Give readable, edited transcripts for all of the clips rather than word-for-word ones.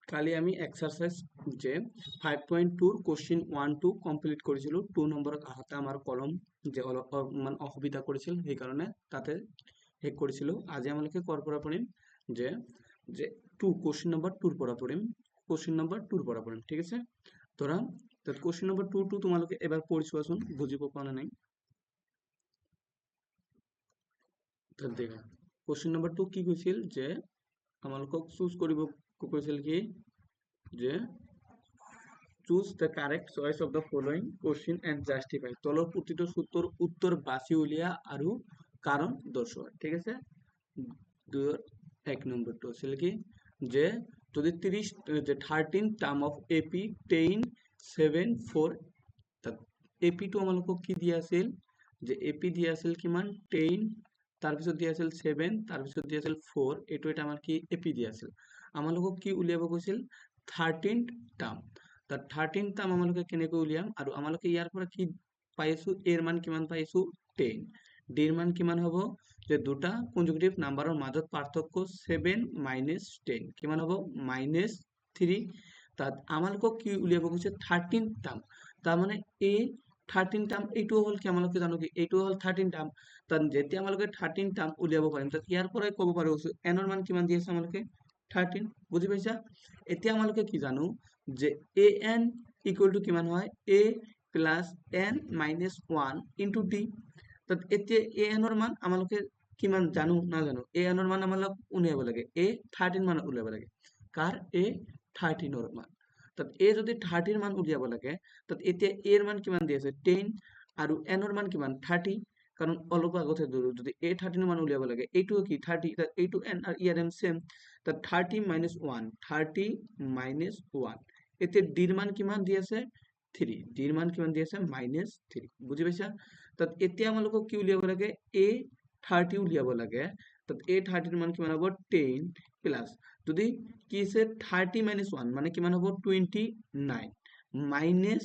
কালি আমি এক্সারসাইজ যে 5.2 question 1 2 complete করেছিল 2 নম্বর হাতে আমার কলম যে মানে অসুবিধা করেছিল সেই কারণে তাতে হেক করেছিল আজি আমালোকে কৰ পৰা পঢ়িম যে যে 2 কোশ্চিন নম্বৰ 2 ৰ পৰা পঢ়িম কোশ্চিন নম্বৰ 2 ৰ পৰা পঢ়িম ঠিক আছে ধৰা তাত কোশ্চিন নম্বৰ 2 তোমালোকে এবাৰ পঢ়ি চোৱাচোন বুজিব পৰা নাই তাত দেখা কোশ্চিন নম্বৰ 2 কি কৈছিল যে আমালোকক চুজ কৰিব কৈছিল কি যে choose the correct choice of the following question and justify তলৰ প্ৰতিটো সূত্ৰৰ উত্তৰ বাছি উলিয়া আৰু কাৰণ দৰ্শোৱা ঠিক আছে দুইৰ এক নম্বৰটো আছিল কি যে যদি 30 যে 13 টাৰ্ম অফ এপি 10 7 4 তাত এপি টো আমালোকক কি দিয়া আছিল যে এপি দিয়া আছিল কিমান 10 তাৰপিছত দিয়া আছিল 7 তাৰপিছত দিয়া আছিল 4 এইটো এটা আমাৰ কি এপি দিয়া আছিল আমালোকক কি উলিয়াব কৈছিল 13th টাৰ্ম তাত 13th টাৰ্ম আমালোকে কেনেকৈ উলিয়াম আৰু আমালোকে ইয়াৰ পৰা কি পাইছো এৰ মান কিমান পাইছো 10 ডিৰ মান কিমান হ'ব যে দুটা কনজুগেটিভ নাম্বাৰৰ মাজত পাৰ্থক্য 7 - 10 কিমান হ'ব -3 তাত আমালোকক কি উলিয়াব কৈছে 13th টাৰ্ম তাৰ মানে এই 13 টাৰ্ম এইটো হল কি আমালোকে জানো কি এইটো হল 13 টাৰ্ম তাত যেতিয়া আমালোকে 13 টাৰ্ম উলিয়াব পাৰিম তাত ইয়াৰ পৰাই ক'ব পাৰো n ৰ মান কিমান দি আছে আমালোকে 13 বুজি পাইছা এতিয়া আমালোকে কি জানো যে an ইকুয়াল টু কিমান হয় a plus n minus 1 into d তাত এতিয়া an ৰ মান আমালোকে কিমান জানো না জানো an ৰ মান আমালোক উলিয়াব লাগে a 13 মান উলিয়াব লাগে কাৰ a 13 ৰ মান তাত a যদি 30 ৰ মান উলিয়াব লাগে তাত এতিয়া a ৰ মান কিমান দি আছে 10 আৰু n ৰ মান কিমান 30 কারণ অলপ আগতে ধরো যদি a 13 মান উলিয়াব লাগে এইটো কি 30 এইটো n আর ইয়ার m সেম তা 30 - 1 30 - 1 এতে d এর মান কিমান দি আছে 3 d এর মান কিমান দি আছে -3 বুঝি পাইছা তাত এতিয়া আমালোকক কি উলিয়াব লাগে a 30 উলিয়াব লাগে তাত a 30 এর মান কিমান হ'ব 10 প্লাস যদি কি আছে 30 - 1 মানে কিমান হ'ব 29 মাইনাস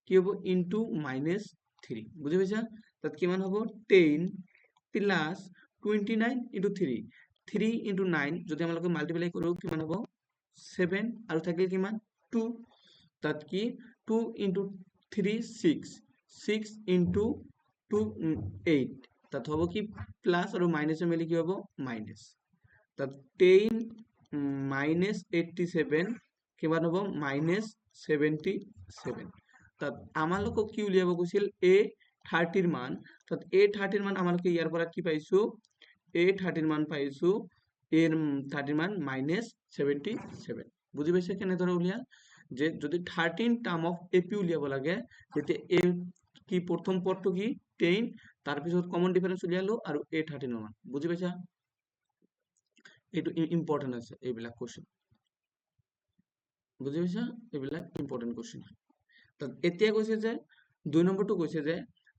কি হ'ব ইনটু -3 বুঝি পাইছা তাত কিমান হ'ব 10 প্লাস 29 ইনটু 3 3 ইনটু 9 যদি আমালোকে মাল্টিপ্লাই কৰো কিমান হ'ব 7 আৰু থাকিল কিমান 2 তাত কি 2 ইনটু 3 6 6 ইনটু 2 8 তাত হ'ব কি প্লাস আৰু মাইনাস মিলি কি হ'ব মাইনাস তাত 10 মাইনাস 87 কিমান হ'ব -77 তাত আমালোকক কি উলিয়াব কৈছিল a 30 ৰ মান তাত a 30 ৰ মান আমালোকে ইয়াৰ পৰা কি পাইছো a 30 ৰ মান পাইছো a 30 ৰ মান -77 বুজি পাইছে কেনেদৰে উলিয়া যে যদি 13 টাৰ্ম অফ ap উলিয়াব লাগে তেতিয়া a কি প্ৰথম পদটো কি 10 তাৰ পিছত কমন ডিফাৰেন্স উলিয়ালো আৰু a 13 ৰ মান বুজি পাইছা এইটো ইম্পৰ্টেন্ট আছে এইবিলাক কোশ্চেন বুজি পাইছা এইবিলাক ইম্পৰ্টেন্ট কোশ্চেন তাত এতিয়া কৈছে যে 2 নম্বৰটো কৈছে যে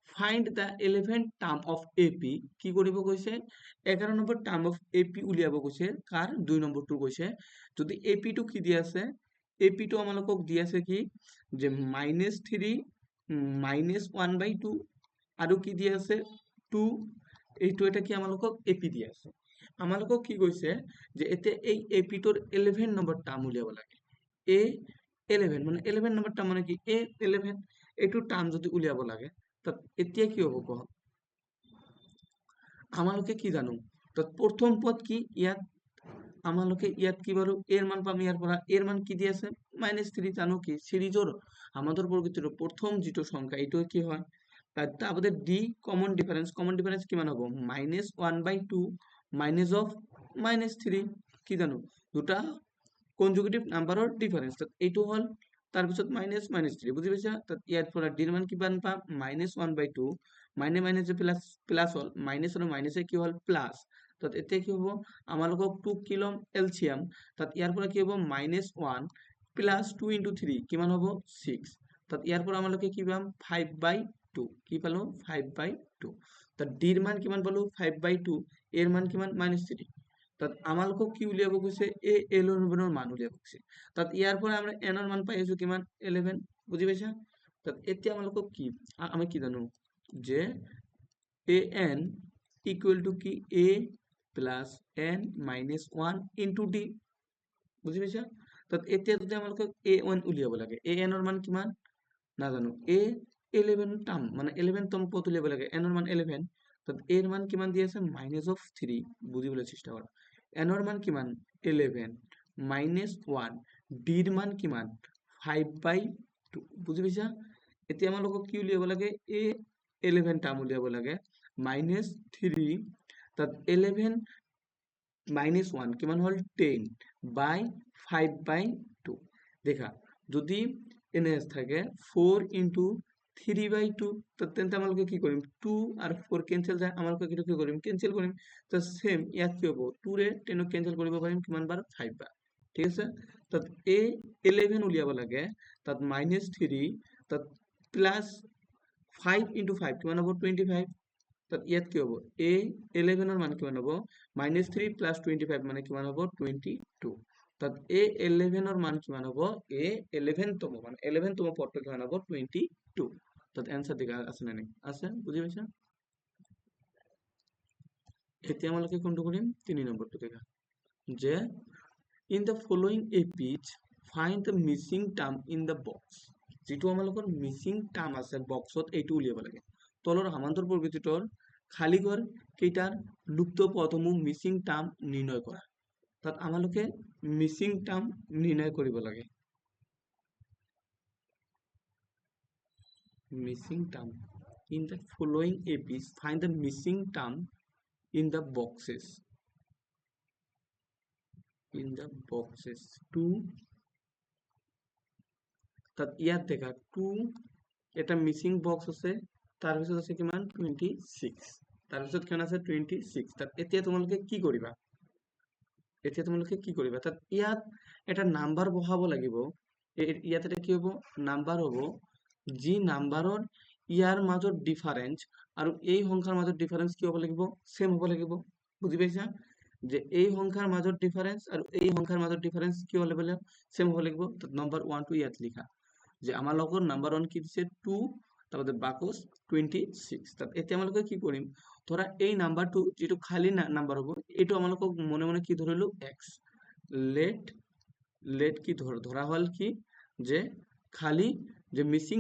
find the 11th term of AP কি কৰিব কৈছে 11 নম্বৰ টাৰ্ম অফ এপি উলিয়াব কৈছে কাৰ 2 নম্বৰটো কৈছে যদি এপি টো কি দি আছে এপি টো আমালোকক দি আছে কি যে -3 -1/2 আৰু কি দি আছে 2 এইটো এটা কি আমালোকক এপি দি আছে আমালোকক কি কৈছে যে এতিয়া এই এপি টোৰ 11 নম্বৰ টাৰ্ম উলিয়াব লাগে a 11 মানে 11 নম্বৰ টাৰ্ম মানে কি a 11 এইটো টাৰ্ম যদি উলিয়াব লাগে তাত এতিয়া কি হ'ব কোৱা আমালোকে কি জানো তাত প্ৰথম পদ কি ইয়াত আমালোকে ইয়াত কি বাৰু এৰ মান পাম ইয়াৰ পৰা এৰ মান কি দি আছে -3 জানো কি সিৰিজৰ আমাদের প্রকৃতির প্রথম যেটো সংখ্যা এইটো কি হয় তাত আমাদের d কমন ডিফারেন্স কিমান হ'ব -1/2 মাইনাস অফ -3 কি জানো দুটা কনজুগেটিভ নাম্বাৰৰ ডিফাৰেন্স তাত এইটো হল তাৰপিছত -3 বুজি পাইছা তাত ইয়াৰ পৰা d ৰ মান কিমান পাম -1/2 মাইনাস মাইনাস প্লাস প্লাস হল মাইনাস আৰু মাইনাসে কি হল প্লাস তাত এতিয়া কি হ'ব আমালোকক 2 কিলম এলসিয়াম তাত ইয়াৰ পৰা কি হ'ব -1 প্লাস 2 ইনটু 3 কিমান হ'ব 6 তাত ইয়াৰ পৰা আমালোকে কি পাম 5/2 কি পালো 5/2 তাত d ৰ মান কিমান পালো 5/2 এর মান কিমান -3 তাত আমালোকক কি উলিয়াব কৈছে a 11 ৰ মান উলিয়াব কৈছে তাত ইয়াৰ পৰা আমৰা n ৰ মান পাই আছো কিমান 11 বুজি পাইছা তাত এতিয়া আমালোকক কি আমি কি জানো যে an ইকুয়াল টু কি a plus n minus 1 into d বুঝি পাইছা তাত এতিয়া যদি আমালোকে a1 উলিয়াব লাগে an ৰ মান কিমান নাজানো a11 টাৰ্ম মানে 11তম পদ উলিয়াব লাগে n ৰ মান 11 তাত a ৰ মান কিমান দি আছে -3 বুজিবলৈ চেষ্টা কৰা n ৰ মান কিমান 11 -1 d ৰ মান কিমান 5/2 বুজি পাইছা এতিয়া আমালোকক কি উলিয়াব লাগে a11 টাৰ্ম উলিয়াব লাগে -3 তাত 11 -1 কিমান হল 10/5/2 দেখা যদি ns থাকে 4 into 3/2 তেন্তে আমালোকে কি কৰিম 2 আৰু 4 কেনসেল যায় আমালোকে কি কৰিম কেনসেল কৰিম তো সেম ইয়াত কি হ'ব 2 ৰে 10 কেনসেল কৰিব পাৰিম কিমান বাৰ 5 বাৰ ঠিক আছে তাত a11 উলিয়াব লাগে তাত -3 তাত প্লাস 5 into 5 কিমান হ'ব 25 তাত ইয়াত কি হ'ব a11 ৰ মান কিমান হ'ব -3 plus 25 মানে কিমান হ'ব 22 তাত a11 ৰ মান কিমান হ'ব a11 তম মানে 11 তম পদটো কিমান হ'ব 22 তাত आंसर দেখা আছে নে নাই আছে বুজি পাইছা এতিয়া আমালোকে কোনটো কৰিম 3 নম্বৰটো দেখা যে in the following APs find the missing term in the box যেটো আমালোকৰ মিসিং টাৰ্ম আছে বক্সত এইটো উলিয়াব লাগে তলৰ সমান্তৰ প্ৰকৃতিটোৰ খালি ঘৰ কেইটাৰ লুপ্ত পদসমূহ মিসিং টাৰ্ম নিৰ্ণয় কৰা তাত আমালোকে মিসিং টাৰ্ম নিৰ্ণয় কৰিব লাগে missing term in the following APs find the missing term in the boxes 2 তাত ইয়াত দেখা 2 এটা মিসিং বক্স আছে তাৰ পিছত আছে কিমান 26 তাৰ পিছত কিমান আছে 26 তাত এতিয়া তোমালোকে কি কৰিবা তাত ইয়াত এটা নাম্বার বহাব লাগিব ইয়াত এটা কি হ'ব নাম্বার হ'ব যি নাম্বাৰৰ ইয়াৰ মাজৰ ডিফাৰেন্স আৰু এই সংখ্যাৰ মাজৰ ডিফারেন্স কি হ'ব লাগিব সেম হ'ব লাগিব বুজি পাইছা যে এই সংখ্যাৰ মাজৰ ডিফাৰেন্স আৰু এই সংখ্যাৰ মাজৰ ডিফারেন্স কি হ'ব লাগিব সেম হ'ব লাগিব তাত নাম্বার 1 টো ইয়াত লিখা যে আমাৰ লগৰ নাম্বাৰ 1 কি দিছে 2 তাৰপৰে বাকস 26 তাত এতিয়া আমালোকে কি কৰিম ধৰা এই নাম্বাৰটো যেটো খালি নাম্বাৰ হ'ব এটো আমালোক মনে মনে কি ধৰিলো x লেট কি ধৰা হল কি যে খালি যে missing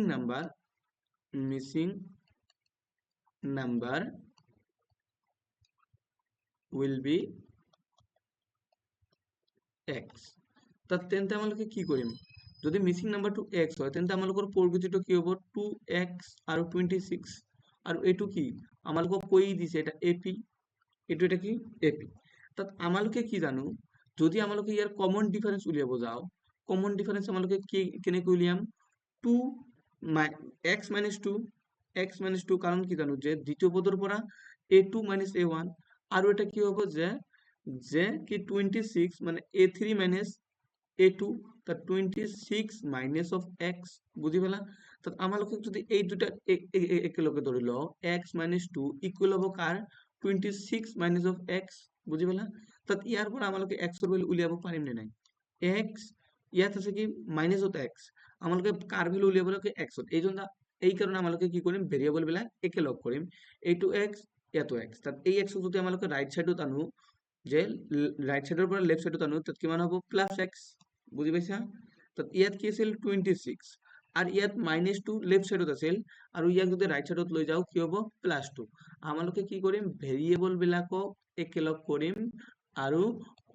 number will be x তাত তেন্তে আমালোকে কি কৰিম যদি মিসিং নাম্বাৰটো x হয় তেন্তে আমালোকৰ প্ৰকৃতিটো কি হ'ব 2x আৰু 26 আৰু এটো কি আমালোকক কৈ দিছে এটা ap এটো এটা কি ap তাত আমালোকে কি জানো যদি আমালোকে ইয়াৰ কমন ডিফারেন্স উলিয়াব যাও কমন ডিফারেন্স আমালোকে কি কেনেকৈ উলিয়াম 2 x - 2 কারণ কি জানো যে দ্বিতীয় পদৰ পৰা a2 - a1 আৰু এটা কি হ'ব যে কি 26 মানে a3 - a2 তাত 26 minus of x বুঝি পেলা তাত আমালোকে যদি এই দুটা একেলগে ধৰি লও x - 2 ইকুয়াল হ'ব কাৰ 26 minus of x বুঝি পেলা তাত ইয়াৰ পৰা আমালোকে x ৰ ভ্যালু উলিয়াব পাৰিম নে নাই x ইয়াত আছে কি minus of x আমালোকে কাৰ ভ্যালু উলিয়াব লাগে x ত এই কাৰণে আমালোকে কি কৰিম ভেৰিয়েবল বিলাক একেলগ কৰিম এইটো x ইয়াতো x তাত এই x যদি আমালোকে ৰাইট সাইডত আনো যে ৰাইট সাইডৰ পৰা লেফট সাইডত আনো তাত কিমান হ'ব +x বুজি পাইছা তাত ইয়াত কি আছিল 26 আৰু ইয়াত -2 লেফট সাইডত আছিল আৰু ইয়াক যদি ৰাইট সাইডত লৈ যাও কি হ'ব +2 আমালোকে কি কৰিম ভেৰিয়েবল বিলাকক একেলগ কৰিম আৰু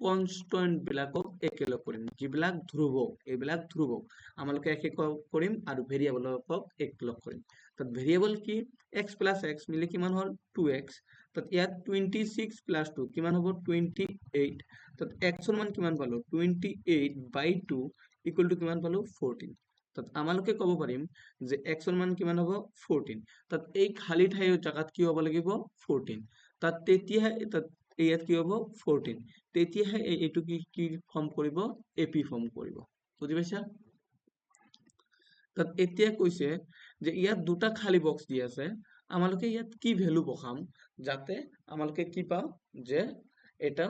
কনস্ট্যান্ট বিলাকক একেলগ কৰিম যিবিলাক ধ্ৰুবক এইবিলাক ধ্ৰুবক আমালোকে একেলগ কৰিম আৰু ভেৰিয়েবলকক একেলগ কৰিম তাত ভেৰিয়েবল কি x + x মিলি কিমান হ'ল 2x তাত ইয়াত 26 + 2 কিমান হ'ব 28 তাত x ৰ মান কিমান পালো 28/2 ইকুয়াল টু কিমান পালো 14 তাত আমালোকে ক'ব পাৰিম যে x ৰ মান কিমান হ'ব 14 তাত এই খালি ঠাইৰ জায়গাত কি হ'ব লাগিব 14 তাত তেতিয়া তাত ইয়াত কি হ'ব 14 তেতিয়াহে এইটো কি ফৰ্ম কৰিব ap ফৰ্ম কৰিব বুজি পাইছা তাত এতিয়া কৈছে যে ইয়াত দুটা খালি বক্স দি আছে আমালোকে ইয়াত কি ভ্যালু বহাম যাতে আমালোকে কি পাও যে এটা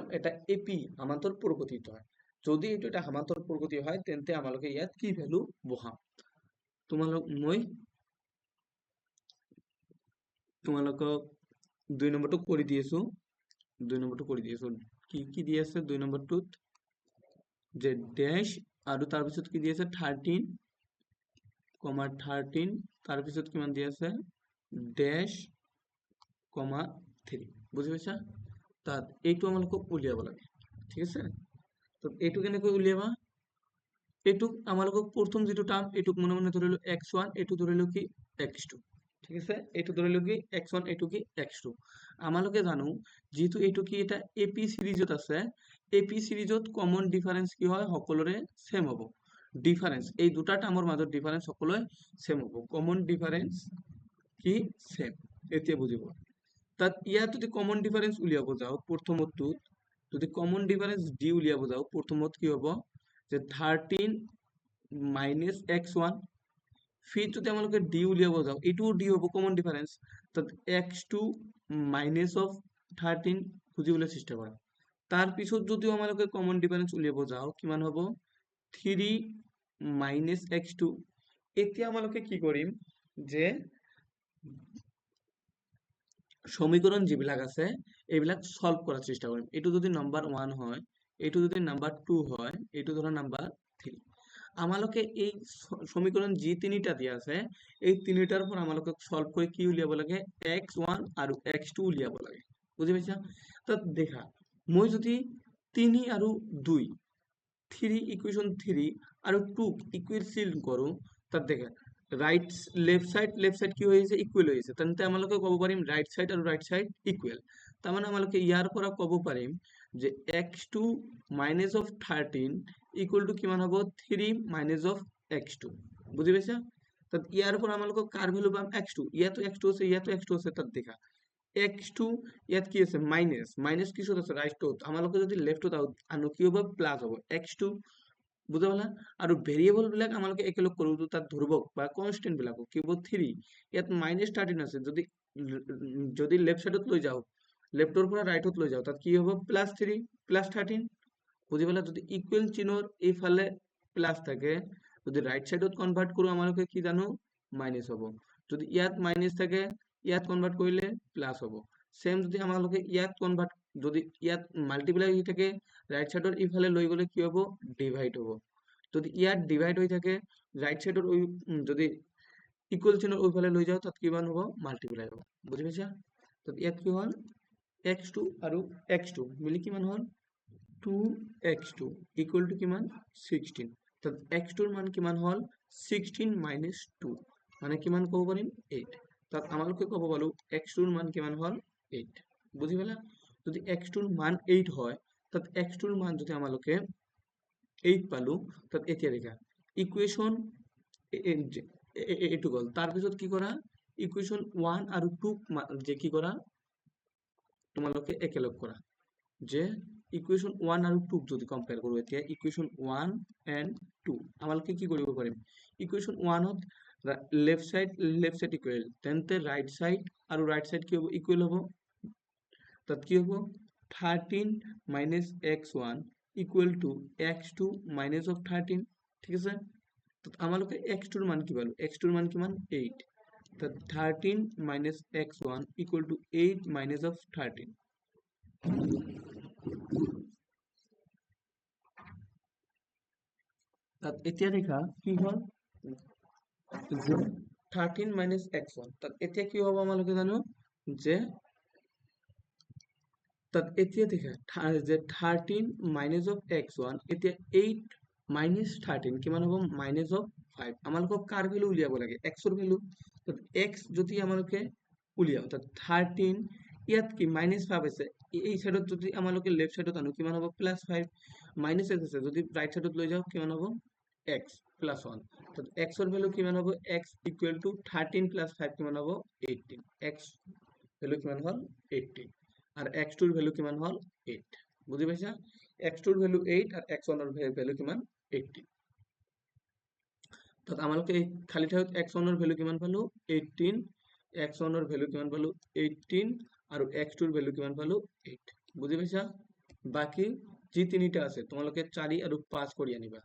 ap সমান্তর প্রকৃতিত হয় যদি এটো এটা সমান্তর প্রকৃতি হয় তেন্তে আমালোকে ইয়াত কি ভ্যালু বহাম তোমালোকক 2 নম্বৰটো কৰি দিয়েছো 2 নম্বৰটো কৰি দিয়েছো কি দি আছে 2 নম্বৰটোত যে ড্যাশ আৰু তাৰপিছত কি দি আছে 13,13 তাৰপিছত কিমান দি আছে ড্যাশ, 3 বুজি পাইছা? তাত এইটো আমালোকক উলিয়াব লাগে, ঠিক আছে? তো এইটো কেনেকৈ উলিয়াবা? এইটোক আমালোকক প্ৰথম যিটো টাৰ্ম এইটোক মনে মনে ধৰিলো x1, এইটো ধৰিলো কি x2, ঠিক আছে? এইটো ধৰিলো কি x1, এইটো কি x2। আমালোকে জানো যেহেতু এইটো কি এটা এপি সিরিজত আছে, এপি সিরিজত কমন ডিফারেন্স কি হয় সকলোৰে সেম হ'ব। ডিফাৰেন্স এই দুটা টাৰ্মৰ মাজত ডিফাৰেন্স সকলোৱে সেম হ'ব, কমন ডিফারেন্স কি সেম। এতিয়া বুজিব তাত ইয়াত যদি কমন ডিফারেন্স উলিয়াব যাও প্ৰথমটোত, যদি কমন ডিফাৰেন্স ডি উলিয়াব যাও প্ৰথমত কি হ'ব যে 13 মাইনাস x1, ফির যদি আমালোকে ডি উলিয়াব যাও এইটোও ডি হ'ব কমন ডিফারেন্স, তাত x2 মাইনাস অফ 13 খুঁজিবলৈ চেষ্টা কৰা। তাৰ পিছত যদিও আমালোকে কমন ডিফারেন্স উলিয়াব যাও কিমান হ'ব 3 মাইনাস x2। এতিয়া আমালোকে কি কৰিম যে সমীকৰণ যিবিলাক আছে এইবিলাক সলভ কৰাৰ চেষ্টা কৰিম। এইটো যদি নাম্বাৰ 1 হয়, এইটো যদি নাম্বাৰ 2 হয়, এইটো ধৰা নাম্বাৰ 3। আমালোকে এই সমীকৰণ যি তিনিটা দিয়া আছে এই তিনিটাৰ পৰা আমালোকে সলভ কৰি কি উলিয়াব লাগে x1 আৰু x2 উলিয়াব লাগে, বুজি পাইছা? তাত দেখা মই যদি 3 আৰু 2 3 ইকুয়েশন 3 আৰু 2 ইকুয়েশন কৰো, তাত দেখা ৰাইট লেফট সাইড কি হয়েছে ইকুয়াল হয়েছে, তেন্তে আমালোকে কব পাৰিম ৰাইট সাইড আৰু ৰাইট সাইড ইকুয়াল। তাৰ মানে আমালোকে ইয়াৰ পৰা কব পাৰিম যে x2 minus of 13 equal to কিমান হ'ব 3 মাইনাস অফ x2, বুজি পাইছা? তাত ইয়াৰ পৰা আমালোকে কাৰ ভ্যালু পাম x2, ইয়াতো x2 আছে, ইয়াতো x2 আছে, তাত দেখা x2 ইয়াত কি আছে মাইনাস, মাইনাস কিছত আছে রাইটত, আমালোকে যদি লেফটত আনো কি হ'ব প্লাস হ'ব x2, বুঝা পালা? আৰু ভেৰিয়েবল বিলাক আমালোকে একেলগ কৰো তাত ধ্ৰুবক বা কনস্ট্যান্ট বিলাক কি হ'ব 3, ইয়াত মাইনাস 13 আছে, যদি লেফট সাইডত লৈ যাও লেফটৰ পৰা ৰাইটত লৈ যাও তাত কি হ'ব প্লাস 3 প্লাস 13, বুজি পালা? যদি ইকুয়াল চিহ্নৰ এইফালে প্লাস থাকে, যদি ৰাইট সাইডত কনভাৰ্ট কৰো আমালোকে কি জানো মাইনাস হ'ব, যদি ইয়াত মাইনাস থাকে ইয়াত কনভার্ট কৰিলে প্লাস হ'ব। সেম যদি আমালোকে ইয়াত কনভাৰ্ট, যদি ইয়াত মাল্টিপ্লাই হৈ থাকে ৰাইট সাইডৰ ইফালে লৈ গলে কি হ'ব ডিভাইড হ'ব, যদি ইয়াত ডিভাইড হৈ থাকে রাইট সাইডৰ যদি ইকুয়াল চিহ্নৰ ওইফালে লৈ যাও তাত কিমান হ'ব মাল্টিপ্লাই হ'ব, বুজি পাইছা? তাত ইয়াত কি হ'ল x2 আৰু x2 মিলি কিমান হ'ল 2x2 ইকুয়াল টু কিমান 16, তাত x2 ৰ মান কিমান হ'ল 16 মাইনাস 2 মানে কিমান ক'ব পাৰিম 8। তাত আমালোকে ক'ব পালো x2 ৰ মান কিমান হ'ল 8, বুজি পালা? যদি x2 ৰ মান 8 হয় তাত x2 ৰ মান যদি আমালোকে 8 পালো, তাত এতিয়া দেখা ইকুয়েশন এইটো গ'ল। তাৰপিছত কি কৰা ইকুয়েশন 1 আৰু 2 যে কি কৰা তোমালোকে একেলগ কৰা, যে ইকুয়েশন 1 আৰু 2 যদি কম্পেয়াৰ কৰো, এতিয়া ইকুয়েশন 1 এন্ড 2 আমালোকে কি কৰিব পাৰিম ইকুয়েশন 1 ত লেফট সাইড ইকুয়াল, তেন্তে ৰাইট সাইড আৰু রাইট সাইড কি হ'ব ইকুয়াল হ'ব, তাত কি হ'ব 13 minus x1 equal to x2 minus of 13, ঠিক আছে? তাত আমালোকে x2 ৰ মান কি পালো, x2 ৰ মান কিমান 8, তাত 13 minus x1 equal to 8 minus of 13। তাত এতিয়া দেখা কি হ'ল 13 মাইনাস x1, তাত এতিয়া কি হ'ব আমালোকে জানো যে তাত এতিয়া দেখা যে 13 মাইনাস অফ x1 এতিয়া 8 মাইনাস 13 কিমান হ'ব মাইনাস অফ 5। আমালোকক কাৰ ভ্যালু উলিয়াব লাগে x ৰ ভ্যালু, তাত x যদি আমালোকে উলিয়াও তাত 13 ইয়াত কি মাইনাস 5 আছে, এই সাইডত যদি আমালোকে লেফট সাইডত আনো কিমান হ'ব প্লাস 5, মাইনাস x আছে যদি রাইট সাইডত লৈ যাও কিমান হ'ব x প্লাস 1, তাত x ৰ ভ্যালু কিমান হ'ব x ইকুয়াল টু 13 প্লাস 5 কিমান হ'ব 18, x ভ্যালু কিমান হ'ল 18 আর x2 এর ভ্যালু কিমান হল 8, বুঝি পাইছা? x2 এর ভ্যালু 8 আর x1 এর ভ্যালু কিমান 18। তাত আমালোকে এই খালি ঠাইত x1 এর ভ্যালু কিমান পালো 18, x1 এর ভ্যালু কিমান পালো 18 আর x2 এর ভ্যালু কিমান পালো 8, বুঝি পাইছা? বাকি যে তিনিটা আছে তোমালোকে 4 আৰু 5 কৰি আনিবা,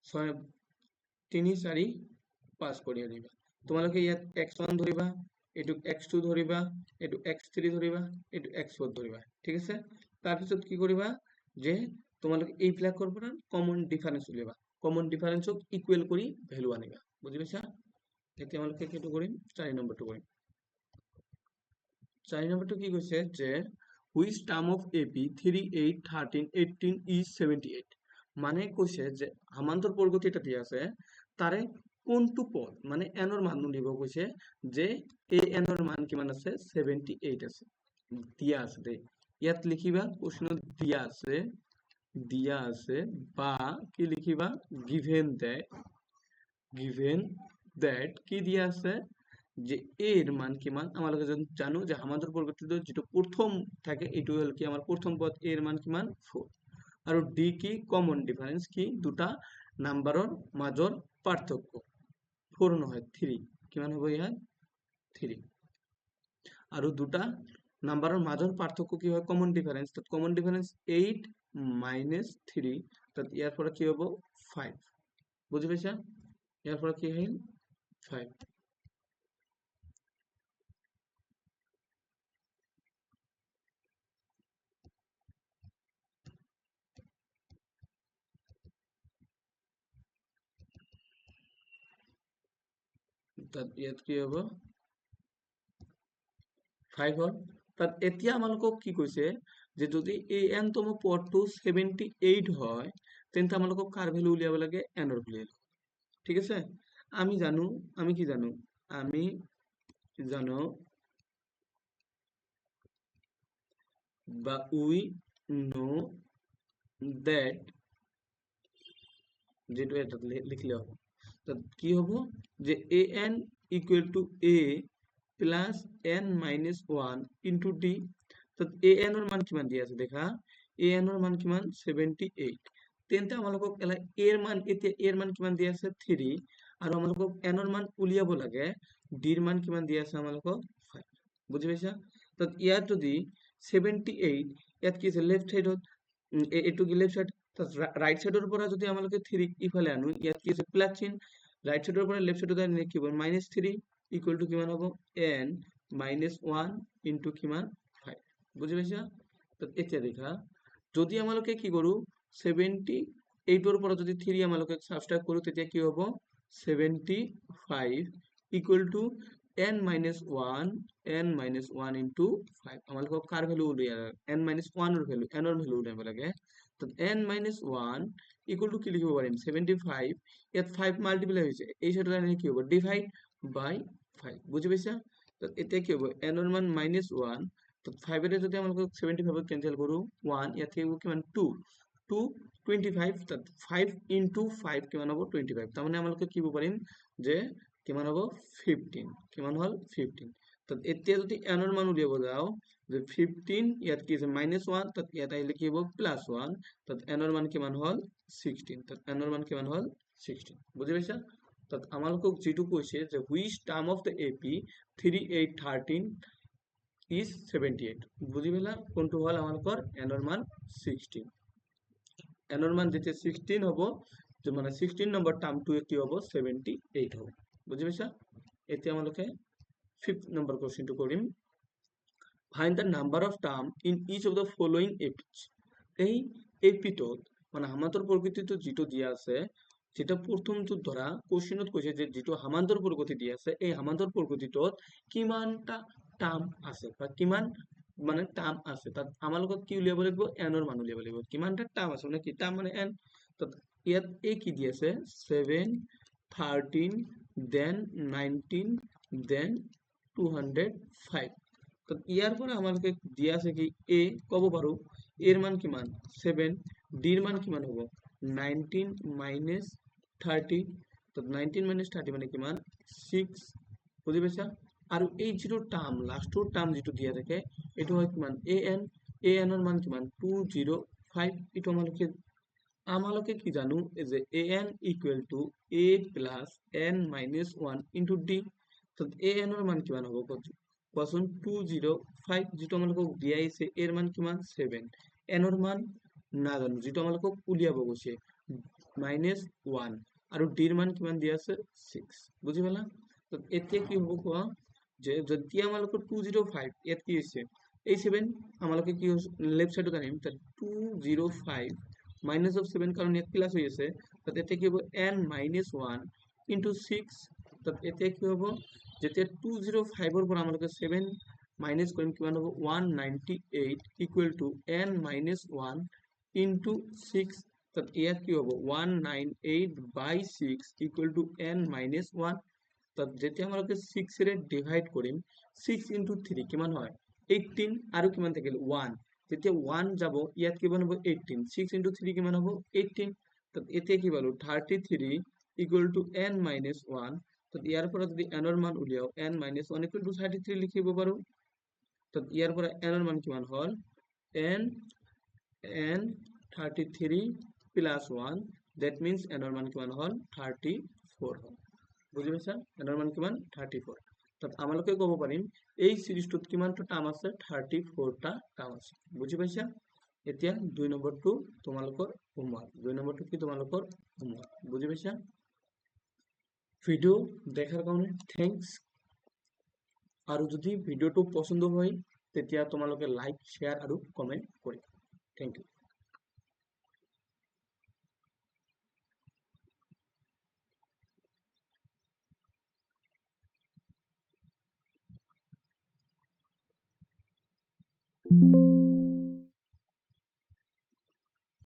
6 3 4 5 কৰি আনিবা। তোমালোকে ইয়াত x1 ধৰিবা, এইটো x2 ধৰিবা, এইটো x3 ধৰিবা, এইটো x4 ধৰিবা, ঠিক আছে? তাৰপিছত কি কৰিবা যে তোমালোকে এইবিলাকৰ পৰা কমন ডিফাৰেন্স উলিয়াবা, কমন ডিফাৰেন্সক ইকুৱেল কৰি ভ্যালু আনিবা বুজি পাইছা এতিয়া আমালোকে কিটো কৰিম 4 নম্বৰটো কৰিম 4 নম্বৰটো কি কৈছে যে which term of AP 3 8 13 18 is 78 মানে কৈছে যে সামান্তর বর্গটি এটা দিয়া আছে তারে কোনটো পদ মানে n এর মান দিব কৈছে যে এই n এর মান কিমান আছে 78 আছে দিয়া আছে দে ইয়াত লিখিবা প্রশ্ন দিয়া আছে বা কি লিখিবা given that কি দিয়া আছে যে এর মান কিমান আমালোকে জানো যে সামান্তর বর্গটিতে যেটা প্রথম থাকে এটু হল কি আমার প্রথম পদ এর মান কিমান 4 আৰু ডি কি কমন ডিফাৰেন্স কি দুটা নাম্বাৰৰ মাজৰ পাৰ্থক্য 4 নহয় 3 কিমান হ'ব ইয়াত 3 আৰু দুটা নাম্বাৰৰ মাজৰ পাৰ্থক্য কি হয় কমন ডিফাৰেন্স তাত কমন ডিফাৰেন্স 8 - 3 তাত ইয়াৰ পৰা কি হ'ব 5 বুজি পাইছা ইয়াৰ পৰা কি আহিল 5 তাত ইয়াত কি হ'ব 5 হল তাত এতিয়া আমালোকক কি কৈছে যে যদি an তম পদটো 78 হয় তেন্তে আমালোকক কার ভ্যালু উলিয়াব লাগে n এর ভ্যালু ঠিক আছে আমি কি জানো আমি জানো বা উই নো দ্যাট যেটা এটা লিখলে হবে তো কি হবে যে an equal to a plus n minus 1 into d তো an এর মান কিমান দিয়া আছে দেখা an এর মান কিমান 78 তেন্তে আমালোকক এলা এর মান এতিয়া এর মান কিমান দিয়া আছে 3 আৰু আমালোকক n এর মান উলিয়াব লাগে d এর মান কিমান দিয়া আছে আমালোকক 5 বুজি পাইছা তো ইয়াত যদি 78 ইয়াত কি আছে লেফট সাইডত এটু কি লেফট সাইড রাইট সাইডৰ পৰা যদি আমালোকে 3 ইফালে আনো ইয়াত কি আছে প্লাস চিহ্ন রাইট সাইডৰ পৰা লেফট সাইডত আনিলে কি হ'ব -3 ইকুয়াল টু কিমান হ'ব n - 1 ইনটু কিমান 5 বুজি পাইছা তো এতিয়া দেখা যদি আমালোকে কি কৰো 78 ৰ পৰা যদি 3 আমালোকে সাবট্ৰাক্ট কৰো তেতিয়া কি হ'ব 75 ইকুয়াল টু n - 1 into 5 আমালোকক কার ভ্যালু উলিয়া n - 1 এর ভ্যালু n এর ভ্যালু উলিয়াব লাগে তো n - 1 ইকুয়াল টু কি লিখিব পাৰিম 75 ইয়াত 5 মাল্টিপ্লাই হৈছে এই সাইডৰ লাইনে কি হ'ব ডিভাইড বাই 5 বুজি পাইছা তো এতিয়া কি হ'ব n এর মান -1 তো 5 এর যদি আমালোকক 75 ক্যান্সেল কৰো 1 ইয়াত কি হ'ব কিমান 2 25 তাত 5 into 5 কিমান হ'ব 25 তাৰ মানে আমালোকে কি হ'ব পাৰিম যে কিমান হ'ব 15 কিমান হল 15 তো এতিয়া যদি n এর মান উলিয়াব যাও যে 15 ইয়াত কি আছে -1 তাত ইয়াত আহিলে কি হ'ব +1 তাত n এর মান কিমান হল 16 তাত n এর মান কিমান হল 16 বুজি পাইছা তাত আমালোকক যেটো কৈছে যে which term of the AP 3 8 13 is 78 বুজি পেলা কোনটো হল আমালোকৰ n এৰ মান 16 n এৰ মান যেতে 16 হ'ব যে মানে 16 নম্বৰ টার্মটো কি হ'ব 78 হ'ব বুজি পাইছা এতিয়া আমালোকে 5th নম্বৰ কোশ্চেনটো কৰিম find the number of term in each of the following APs এই এপিটোত মানে সামান্তর প্রকৃতিটো যেটো দিয়া আছে যেটা প্রথমটো ধৰা কোশ্চেনত কৈছে যে যেটো সামান্তর প্রকৃতি দিয়া আছে এই সামান্তর প্রকৃতিটোত কিমানটা টার্ম আছে বা কিমান মানে টার্ম আছে তাত আমালোকক কি উলিয়াব লাগিব n এর মান উলিয়াব লাগিব কিমানটা টার্ম আছে মানে কি টার্ম মানে n তো ইয়াত এই কি দি আছে 7 13 দেন 19 দেন 205 তো ইয়াৰ পৰা আমালোকে দিয়া আছে কি a কব পাৰো এর মান কিমান 7 d এর মান কিমান হ'ব 19 - 30 তো 19 - 30 মানে কিমান 6 বুজি পাইছা আৰু এই যেটো টাৰ্ম লাস্টৰ টার্ম যেটো দিয়া থাকে এটো হয় কিমান an এর মান কিমান 205 এটো আমালোকে কি জানো যে an equal to a plus n minus 1 into d তো an এর মান কিমান হ'ব কোৱাচোন 205 যেটো আমালোকক দিয়া আছে এর মান কিমান 7 n এর মান নাজানো যেটো আমালোকক উলিয়াব গৈছে -1 আৰু d এর মান কিমান দিয়া আছে 6 বুজি পালা তো এতিয়া কি হ'ব কোৱা যে যদি আমালোকৰ 205 ইয়াত কি হৈছে এই 7 আমালোকে কি লেফট সাইডত আনিম তাত 205 মাইনাস অফ 7 কারণ ইয়াত প্লাস হই আছে তাতে এটা কি হবে n minus 1 into 6 তাত এতে কি হবে যেতে 205 এর পর আমাদের 7 মাইনাস করেন কিমান হবে 198 equal to n minus 1 into 6 তাত ইয়াত কি হবে 198 by 6 equal to n minus 1 তাত যেতিয়া আমাকে 6 এর ডিভাইড করিম 6 into 3 কিমান হয় 18 আৰু কিমান থাকিল 1 যেতিয়া 1 যাব ইয়াত কিমান হ'ব 18 6 into 3 কিমান হ'ব 18 তাত এতে কি পালো 33 ইকুয়াল টু n minus 1 তাত ইয়াৰ পৰা যদি n ৰ মান উলিয়াও n minus 1 ইকুয়াল টু 33 লিখিব পাৰো তাত ইয়াৰ পৰা n ৰ মান কিমান হ'ল n n 33 plus 1 that means n ৰ মান কিমান হ'ল 34 হ'ল বুজি পাইছা n ৰ মান কিমান 34 তাত আমালোকে ক'ব পাৰিম এই সিৰিজটোত কিমানটা টাৰ্ম আছে 34 টা টাৰ্ম আছে বুজি পাইছা এতিয়া 2 নম্বৰটো তোমালোকৰ হোমৱৰ্ক 2 নম্বৰটো কি তোমালোকৰ হোমৱৰ্ক বুজি পাইছা ভিডিও দেখাৰ কাৰণে থ্যাঙ্কস আৰু যদি ভিডিওটো পছন্দ হয় তেতিয়া তোমালোকে লাইক শেয়াৰ আৰু কমেন্ট কৰিবা থ্যাঙ্ক ইউ